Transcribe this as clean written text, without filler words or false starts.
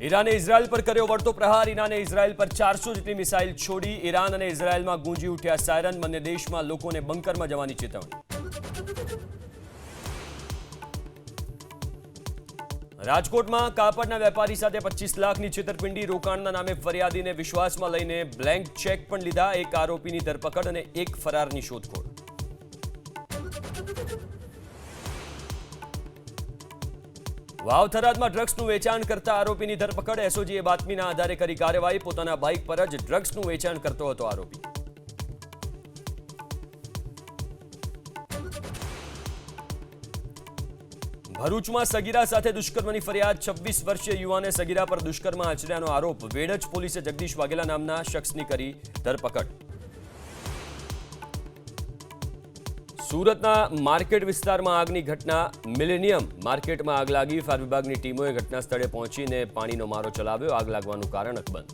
ઈરાને Israel પર કર્યો વળતો પ્રહાર. ઈરાને ઇઝરાયલ પર 400 જેટલી મિસાઇલ છોડી. ઈરાન અને ઇઝરાયલમાં ગૂંજી ઉઠ્યા સાયરન. બંને દેશમાં લોકોને બંકરમાં જવાની ચેતવણી. રાજકોટમાં કાપડના વેપારી સાથે 25 લાખની છેતરપિંડી. રોકાણના નામે ફરિયાદીને વિશ્વાસમાં લઈને બ્લેન્ક ચેક પણ લીધા. એક આરોપીની ધરપકડ અને એક ફરારની શોધખોળ. વાવ થરાદમાં ડ્રગ્સનું વેચાણ કરતા આરોપીની ધરપકડ. એસઓજીએ બાતમીના આધારે કરી કાર્યવાહી. પોતાના બાઇક પર જ ડ્રગ્સનું વેચાણ કરતો હતો આરોપી. ભરૂચમાં સગીરા સાથે દુષ્કર્મની ફરિયાદ. 26 વર્ષીય યુવાને સગીરા પર દુષ્કર્મ આચર્યાનો આરોપ. વેડજ પોલીસે જગદીશ વાઘેલા નામના શખ્સની કરી ધરપકડ. સુરતના માર્કેટ વિસ્તારમાં આગની ઘટના. મિલેનિયમ માર્કેટમાં આગ લાગી. ફાયર વિભાગની ટીમોએ ઘટના સ્થળે પહોંચીને પાણીનો મારો ચલાવ્યો. આગ લાગવાનું કારણ અકબંધ.